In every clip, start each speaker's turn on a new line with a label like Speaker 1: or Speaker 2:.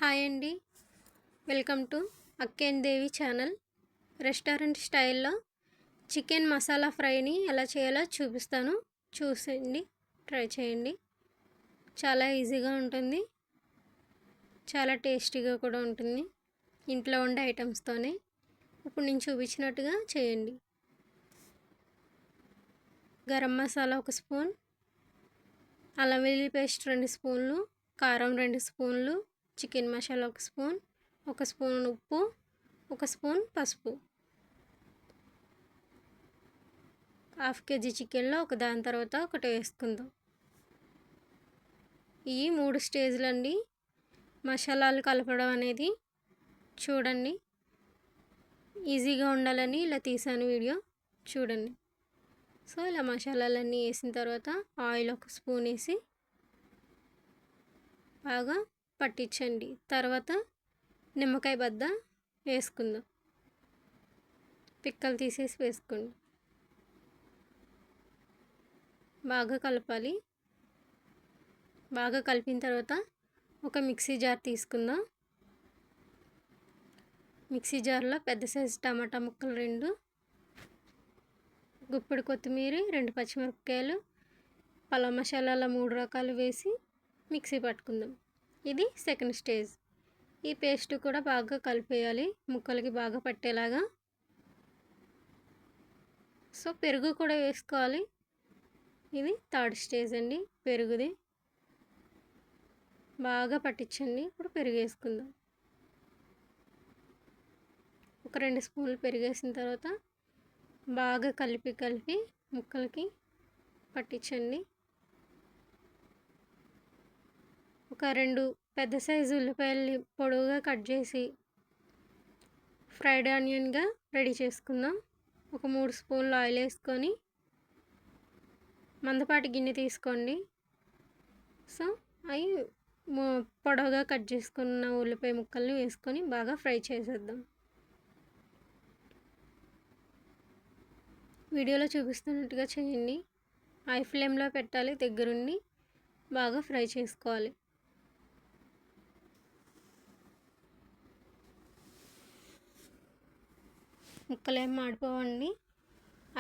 Speaker 1: Hi అండి. Welcome to Akken Devi channel. Restaurant స్టైల్లో chicken masala ఫ్రైని ఎలా చేయాలో చూపిస్తాను. చూసేయండి, ట్రై చేయండి. చాలా ఈజీగా ఉంటుంది, చాలా టేస్టీగా కూడా ఉంటుంది. ఇంట్లో ఉండే ఐటమ్స్తోనే ఇప్పుడు నేను చూపించినట్టుగా చేయండి. గరం మసాలా 1 స్పూన్, అల్లం వెల్లుల్లి పేస్ట్ 2 స్పూన్లు, కారం 2 స్పూన్లు, చికెన్ మసాలా 1 స్పూన్, 1 స్పూన్ ఉప్పు, 1 స్పూన్ పసుపు. హాఫ్ కేజీ చికెన్లో దాని తర్వాత ఒకటి వేసుకుందాం. ఈ 3 స్టేజ్లు అండి మసాలాలు కలపడం అనేది. చూడండి, ఈజీగా ఉండాలని ఇలా తీసాను వీడియో, చూడండి. సో ఇలా మసాలాలన్నీ వేసిన తర్వాత ఆయిల్ 1 స్పూన్ వేసి బాగా పట్టించండి. తర్వాత నిమ్మకాయ బద్ద వేసుకుందాం. పిక్కలు తీసేసి వేసుకోండి. బాగా కలపాలి. బాగా కలిపిన తర్వాత ఒక మిక్సీ జార్ తీసుకుందాం. మిక్సీ జార్లో పెద్ద సైజు టమాటా ముక్కలు 2, గుప్పెడు కొత్తిమీర, 2 పచ్చిమిరపకాయలు, పలావ్ మసాలాల 3 రకాలు వేసి మిక్సీ పట్టుకుందాం. ఇది సెకండ్ స్టేజ్. ఈ పేస్ట్ కూడా బాగా కలిపేయాలి, ముక్కలకి బాగా పట్టేలాగా. సో పెరుగు కూడా వేసుకోవాలి. ఇది థర్డ్ స్టేజ్ అండి, పెరుగుది. బాగా పట్టించండి. ఇప్పుడు పెరుగు వేసుకుందాం. ఒక 2 స్పూన్లు పెరుగు వేసిన తర్వాత బాగా కలిపి ముక్కలకి పట్టించండి. ఒక 2 పెద్ద సైజు ఉల్లిపాయల్ని పొడవుగా కట్ చేసి ఫ్రైడ్ ఆనియన్గా రెడీ చేసుకుందాం. ఒక 3 స్పూన్లు ఆయిల్ వేసుకొని మందపాటి గిన్నె తీసుకోండి. సో అవి పొడవుగా కట్ చేసుకున్న ఉల్లిపాయ ముక్కల్ని వేసుకొని బాగా ఫ్రై చేసేద్దాం. వీడియోలో చూపిస్తున్నట్టుగా చేయండి. హై ఫ్లేమ్లో పెట్టాలి, దగ్గరుండి బాగా ఫ్రై చేసుకోవాలి. ముక్కలు ఏం మాడిపోవండి,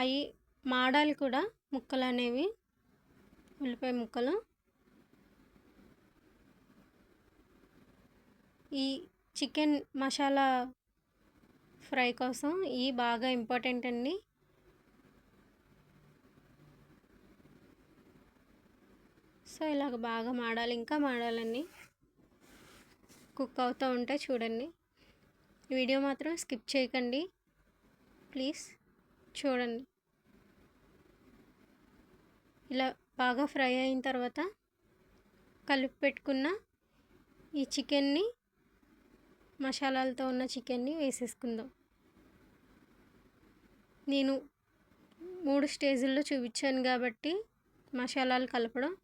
Speaker 1: అవి మాడాలి కూడా ముక్కలు అనేవి, ఉల్లిపాయ ముక్కలు. ఈ చికెన్ మసాలా ఫ్రై కోసం ఇవి బాగా ఇంపార్టెంట్ అండి. సో ఇలాగ బాగా మాడాలి, ఇంకా మాడాలండి. కుక్ అవుతూ ఉంటే చూడండి. వీడియో మాత్రం స్కిప్ చేయకండి ప్లీజ్, చూడండి. ఇలా బాగా ఫ్రై అయిన తర్వాత కలిపి పెట్టుకున్న ఈ చికెన్ని, మసాలాలతో ఉన్న చికెన్ని వేసేసుకుందాం. నేను 3 స్టేజ్ల్లో చూపించాను కాబట్టి మసాలాలు కలపడం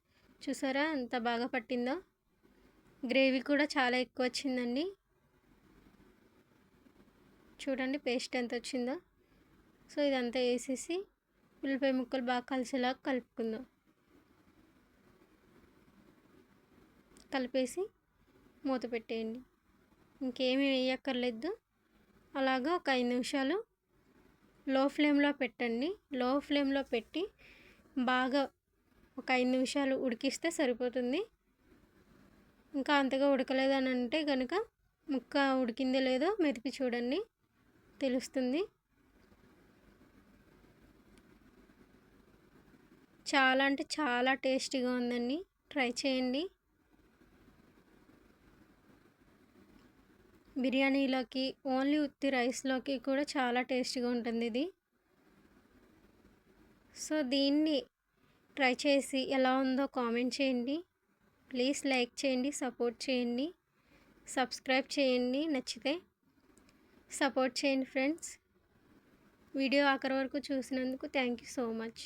Speaker 1: చూసారా ఎంత బాగా పట్టిందో. గ్రేవీ కూడా చాలా ఎక్కువ వచ్చిందండి. చూడండి పేస్ట్ ఎంత వచ్చిందో. సో ఇదంతా వేసేసి ఉల్లిపాయ ముక్కలు బాగా కలిసేలాగా కలుపుకుందాం. కలిపేసి మూత పెట్టేయండి. ఇంకేమీ వేయక్కర్లేదు. అలాగా ఒక 5 నిమిషాలు లో ఫ్లేమ్లో పెట్టండి. లో ఫ్లేమ్లో పెట్టి బాగా ఒక 5 నిమిషాలు ఉడికిస్తే సరిపోతుంది. ఇంకా అంతగా ఉడకలేదని అంటే కనుక ముక్క ఉడికిందో లేదో మెదిపి చూడండి, తెలుస్తుంది. చాలా అంటే చాలా టేస్టీగా ఉందండి, ట్రై చేయండి. బిర్యానీలోకి, ఓన్లీ ఉత్తి రైస్లోకి కూడా చాలా టేస్టీగా ఉంటుంది ఇది. సో దీన్ని ట్రై చేసి ఎలా ఉందో కామెంట్ చేయండి. ప్లీజ్ లైక్ చేయండి, సపోర్ట్ చేయండి, సబ్స్క్రైబ్ చేయండి. నచ్చితే సపోర్ట్ చేయండి ఫ్రెండ్స్. వీడియో ఆఖరి వరకు చూసినందుకు థ్యాంక్ యూ సో మచ్.